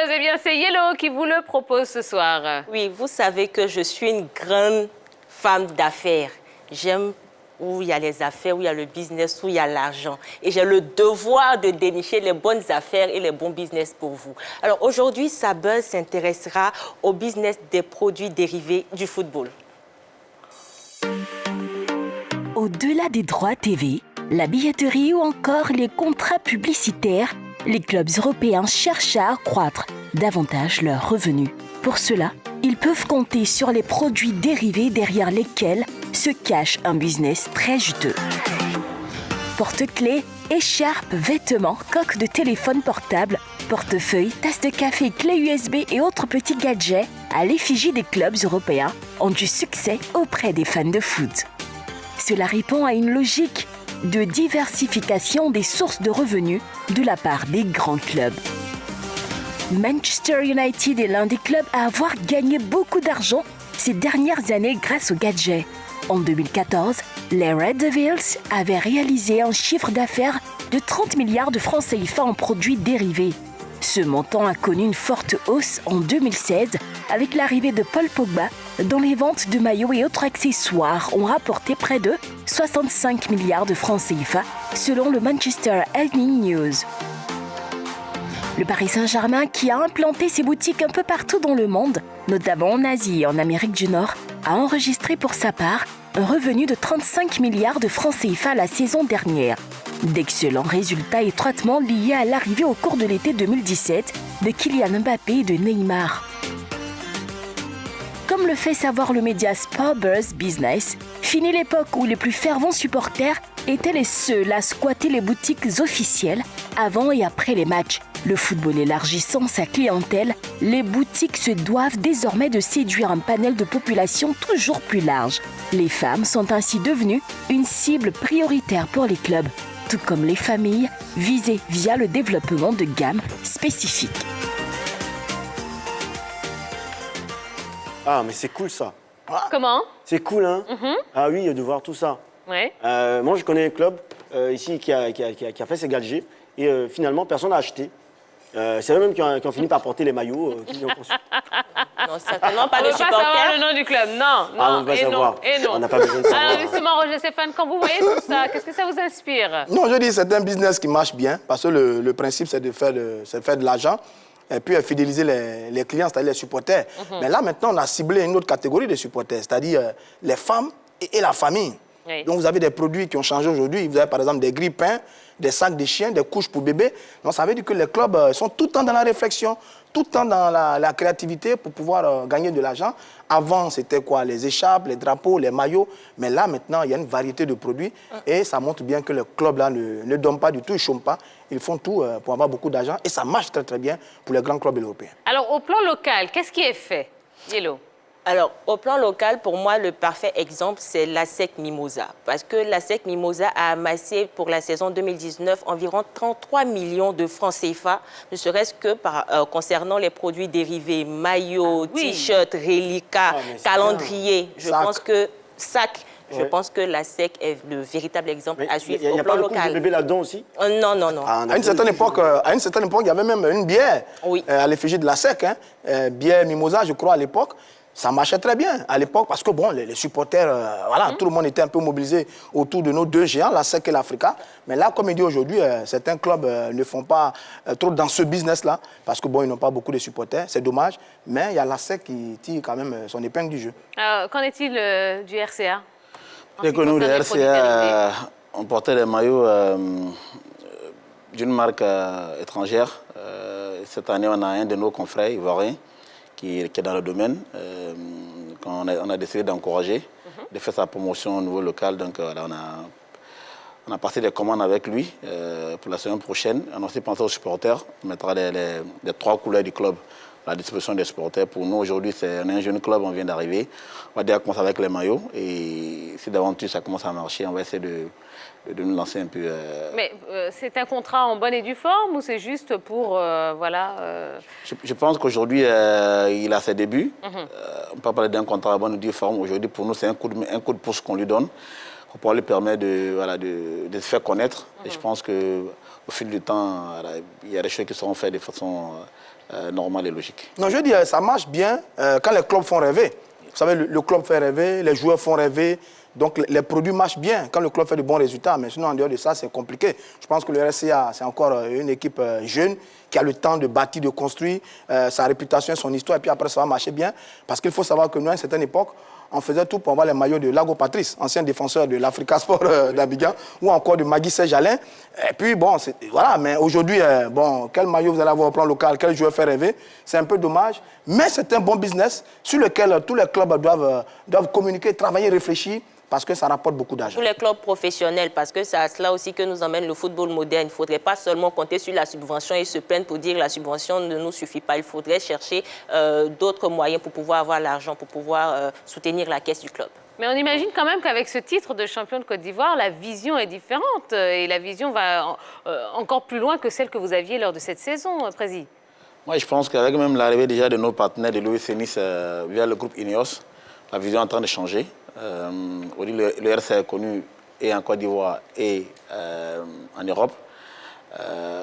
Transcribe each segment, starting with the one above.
joueuse, eh bien c'est Yellow qui vous le propose ce soir. Oui, vous savez que je suis une grande femme d'affaires. J'aime où il y a les affaires, où il y a le business, où il y a l'argent. Et j'ai le devoir de dénicher les bonnes affaires et les bons business pour vous. Alors aujourd'hui, Sabuzz s'intéressera au business des produits dérivés du football. Au-delà des droits TV, la billetterie ou encore les contrats publicitaires, les clubs européens cherchent à accroître davantage leurs revenus. Pour cela, ils peuvent compter sur les produits dérivés derrière lesquels se cache un business très juteux. Porte-clés, écharpes, vêtements, coques de téléphone portable, portefeuilles, tasses de café, clés USB et autres petits gadgets à l'effigie des clubs européens ont du succès auprès des fans de foot. Cela répond à une logique de diversification des sources de revenus de la part des grands clubs. Manchester United est l'un des clubs à avoir gagné beaucoup d'argent ces dernières années grâce aux gadgets. En 2014, les Red Devils avaient réalisé un chiffre d'affaires de 30 milliards de francs CFA en produits dérivés. Ce montant a connu une forte hausse en 2016 avec l'arrivée de Paul Pogba, dont les ventes de maillots et autres accessoires ont rapporté près de 65 milliards de francs CFA selon le Manchester Evening News. Le Paris Saint-Germain, qui a implanté ses boutiques un peu partout dans le monde, notamment en Asie et en Amérique du Nord, a enregistré pour sa part un revenu de 35 milliards de francs CFA la saison dernière. D'excellents résultats étroitement liés à l'arrivée au cours de l'été 2017 de Kylian Mbappé et de Neymar. Comme le fait savoir le média Sport Business, fini l'époque où les plus fervents supporters étaient les seuls à squatter les boutiques officielles avant et après les matchs. Le football élargissant sa clientèle, les boutiques se doivent désormais de séduire un panel de population toujours plus large. Les femmes sont ainsi devenues une cible prioritaire pour les clubs, tout comme les familles visées via le développement de gammes spécifiques. Ah, mais c'est cool ça. Ah, Comment? c'est cool, hein? Ah oui, de voir tout ça. Ouais. Moi, je connais un club ici qui a fait ses gadgets et finalement, personne n'a acheté. C'est eux-mêmes qui ont fini par porter les maillots qu'ils ont conçus. Non, certainement pas On de ne veut pas savoir supporters. le nom du club, non, Ah, on non, ne veut pas et non, savoir. et non. On n'a pas besoin de savoir. Alors justement, Roger Stéphane, quand vous voyez tout ça, qu'est-ce que ça vous inspire? Non, je dis c'est un business qui marche bien parce que le principe, c'est de faire de l'argent et puis fidéliser les clients, c'est-à-dire les supporters. Mais là, maintenant, on a ciblé une autre catégorie de supporters, c'est-à-dire les femmes et la famille. Oui. Donc, vous avez des produits qui ont changé aujourd'hui. Vous avez, par exemple, des grille-pains, des sacs de chiens, des couches pour bébés. Donc, ça veut dire que les clubs sont tout le temps dans la réflexion, tout le temps dans la créativité pour pouvoir gagner de l'argent. Avant, c'était quoi? Les écharpes, les drapeaux, les maillots. Mais là, maintenant, il y a une variété de produits. Et ça montre bien que les clubs-là ne dorment pas du tout, ils ne chôment pas. Ils font tout pour avoir beaucoup d'argent. Et ça marche très, très bien pour les grands clubs européens. Alors, au plan local, qu'est-ce qui est fait, Yellow? Alors, au plan local, pour moi, le parfait exemple, c'est l'ASEC Mimosa. Parce que l'ASEC Mimosa a amassé pour la saison 2019 environ 33 millions de francs CFA, ne serait-ce que concernant les produits dérivés, maillots, t-shirts, reliquats, calendriers. Je pense que je pense que l'ASEC est le véritable exemple à suivre au plan local. Il y a pas de bébé là-dedans aussi? Non, non, non. À une certaine époque, il y avait même une bière à l'effigie de la SEC, bière Mimosa, je crois, à l'époque. Ça marchait très bien à l'époque parce que bon, les supporters, tout le monde était un peu mobilisé autour de nos deux géants, la SEC et l'Africa. Mais là, comme il dit aujourd'hui, certains clubs ne font pas trop dans ce business-là parce que bon, ils n'ont pas beaucoup de supporters, c'est dommage. Mais il y a la SEC qui tire quand même son épingle du jeu. Qu'en est-il du RCA? Dès que nous, le RCA, on portait des maillots d'une marque étrangère. Cette année, on a un de nos confrères ivoiriens qui est dans le domaine, qu'on a décidé d'encourager, de faire sa promotion au niveau local. Donc, là, on a passé des commandes avec lui pour la semaine prochaine. On a aussi pensé aux supporters. On mettra les trois couleurs du club à la disposition des supporters. Pour nous, aujourd'hui, on est un jeune club, on vient d'arriver. On va déjà commencer avec les maillots. Et si d'aventure ça commence à marcher, on va essayer de nous lancer un peu. Mais c'est un contrat en bonne et due forme ou c'est juste pour, Je pense qu'aujourd'hui, il a ses débuts. On peut parler d'un contrat en bonne et due forme. Aujourd'hui, pour nous, c'est un coup de pouce qu'on lui donne. pour pouvoir lui permettre de se faire connaître. Et je pense qu'au fil du temps, il y a des choses qui seront faites de façon normale et logique. Non, je veux dire, ça marche bien quand les clubs font rêver. Vous savez, le club fait rêver, les joueurs font rêver. Donc, les produits marchent bien quand le club fait de bons résultats. Mais sinon, en dehors de ça, c'est compliqué. Je pense que le RCA, c'est encore une équipe jeune qui a le temps de bâtir, de construire sa réputation, son histoire. Et puis après, ça va marcher bien. Parce qu'il faut savoir que nous, à une certaine époque, on faisait tout pour avoir les maillots de Lago Patrice, ancien défenseur de l'Africa Sport d'Abidjan, ou encore de Magui Serge-Alain. Et puis, bon, voilà. Mais aujourd'hui, bon, quel maillot vous allez avoir au plan local, quel joueur fait rêver, c'est un peu dommage. Mais c'est un bon business sur lequel tous les clubs doivent communiquer, travailler, réfléchir, parce que ça rapporte beaucoup d'argent. Tous les clubs professionnels, parce que c'est à cela aussi que nous emmène le football moderne. Il ne faudrait pas seulement compter sur la subvention et se plaindre pour dire que la subvention ne nous suffit pas. Il faudrait chercher d'autres moyens pour pouvoir avoir l'argent, pour pouvoir soutenir la caisse du club. Mais on imagine quand même qu'avec ce titre de champion de Côte d'Ivoire, la vision est différente et la vision va encore plus loin que celle que vous aviez lors de cette saison, Prési. Moi, je pense qu'avec même l'arrivée déjà de nos partenaires de l'OGC Nice via le groupe Ineos, la vision est en train de changer. Le RCA est connu et en Côte d'Ivoire et en Europe.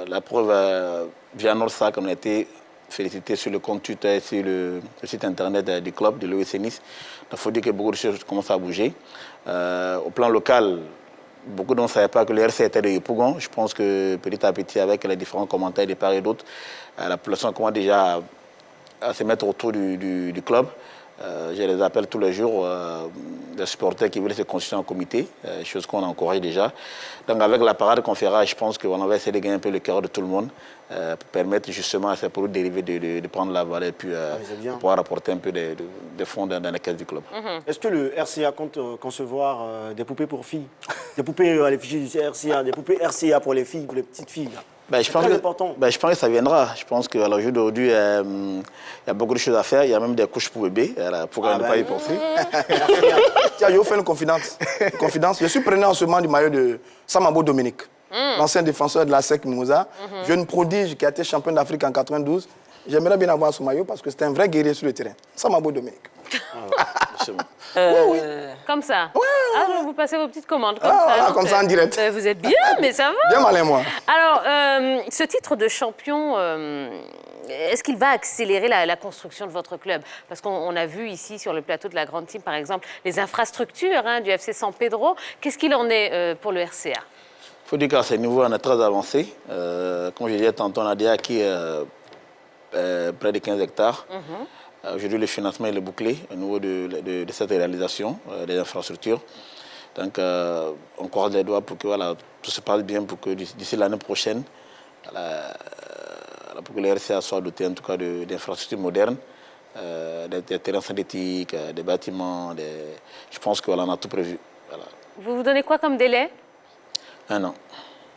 La preuve, via Norsac, on a été félicité sur le compte Twitter, sur le site internet du club de l'OGC Nice. Il faut dire que beaucoup de choses commencent à bouger. Au plan local, beaucoup d'entre ne savaient pas que le RCA était de Yopougon. Je pense que petit à petit, avec les différents commentaires de part et d'autre, la population commence déjà à se mettre autour du club. Je les appelle tous les jours, des supporters qui veulent se constituer en comité, chose qu'on encourage déjà. Donc avec la parade qu'on fera, je pense qu'on va essayer de gagner un peu le cœur de tout le monde pour permettre justement à ces produits dérivés de prendre la valeur et puis pouvoir apporter un peu de fonds dans la caisse du club. Est-ce que le RCA compte concevoir des poupées pour filles? Des poupées à l'effigie du RCA, des poupées RCA pour les filles, pour les petites filles là. Je pense que ça viendra. Je pense qu'à l'heure d'aujourd'hui, il y a beaucoup de choses à faire. Il y a même des couches pour bébés. Pourquoi ne pas y penser? Tiens, je vais vous faire une confidence. Je suis preneur en ce moment du maillot de Samabo Dominique, l'ancien défenseur de la SEC Mimosa, jeune prodige qui a été champion d'Afrique en 92. J'aimerais bien avoir ce maillot parce que c'était un vrai guerrier sur le terrain. Samabo Dominique. Oui. Comme ça. Vous passez vos petites commandes comme ça. Voilà, comme ça en direct. Vous êtes bien, mais ça va. Bien malin, moi. Alors, ce titre de champion, est-ce qu'il va accélérer la construction de votre club? Parce qu'on a vu ici, sur le plateau de la Grande Team, par exemple, les infrastructures du FC San Pedro. Qu'est-ce qu'il en est pour le RCA? Il faut dire qu'à ce niveau, on est très avancé. Comme je disais tantôt, on a déjà acquis près de 15 hectares. Aujourd'hui, le financement est bouclé au niveau de cette réalisation des infrastructures. Donc, on croise les doigts pour que tout se passe bien, pour que d'ici l'année prochaine, pour que le RCA soit doté en tout cas d'infrastructures modernes, des terrains synthétiques, des bâtiments. Je pense qu'on a tout prévu. Voilà. Vous vous donnez quoi comme délai? 1 an.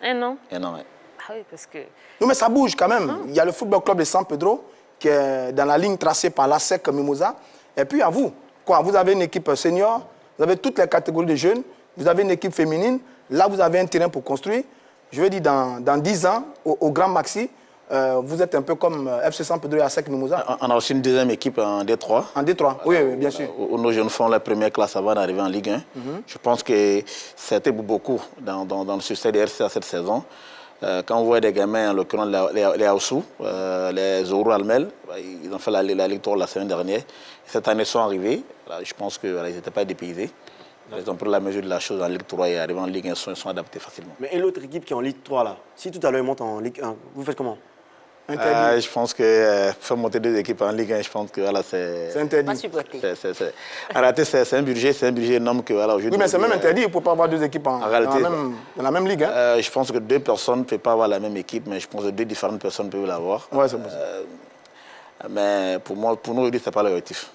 1 an? 1 an, oui. Ah oui, parce que... Non, mais ça bouge quand même. Il y a le football club de San Pedro qui est dans la ligne tracée par la SEC Mimosa. Et puis à vous, vous avez une équipe senior, vous avez toutes les catégories de jeunes, vous avez une équipe féminine, là vous avez un terrain pour construire. Je veux dire, dans 10 ans, au Grand Maxi, vous êtes un peu comme FC San Pedro et ASEC Mimosa. On a aussi une deuxième équipe en D3. En D3, oui, bien sûr. Où nos jeunes font la première classe avant d'arriver en Ligue 1. Je pense que ça a été beaucoup dans le succès des RCA cette saison. Quand on voit des gamins, en l'occurrence les Aoussou, les Zoro Almel, ils ont fait la Ligue 3 la semaine dernière. Cette année, ils sont arrivés. Je pense qu'ils n'étaient pas dépaysés. Ils ont pris la mesure de la chose en Ligue 3 et arrivés en Ligue 1, ils sont adaptés facilement. Mais et l'autre équipe qui est en Ligue 3 là, si tout à l'heure ils montent en Ligue 1, vous faites comment? Je pense que faire monter 2 équipes en Ligue 1, je pense que c'est interdit. Pas supporté. C'est un budget énorme que aujourd'hui. Oui, mais c'est même interdit, il ne faut pas avoir 2 équipes dans la même ligue. Je pense que 2 personnes ne peuvent pas avoir la même équipe, mais je pense que 2 différentes personnes peuvent l'avoir. Oui, c'est possible. Mais pour nous, aujourd'hui, ce n'est pas l'objectif.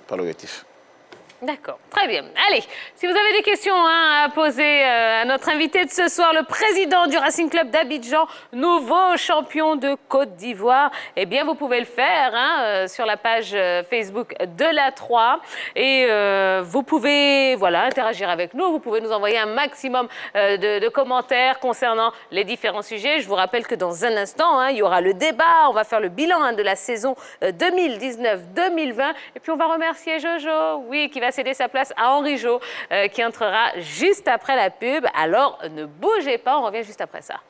Pas l'objectif. D'accord, très bien. Allez, si vous avez des questions à poser à notre invité de ce soir, le président du Racing Club d'Abidjan, nouveau champion de Côte d'Ivoire, eh bien, vous pouvez le faire sur la page Facebook de la 3. Et vous pouvez interagir avec nous. Vous pouvez nous envoyer un maximum de commentaires concernant les différents sujets. Je vous rappelle que dans un instant, il y aura le débat. On va faire le bilan de la saison 2019-2020. Et puis, on va remercier Jojo, qui va va céder sa place à Henri Jo qui entrera juste après la pub. Alors ne bougez pas, on revient juste après ça.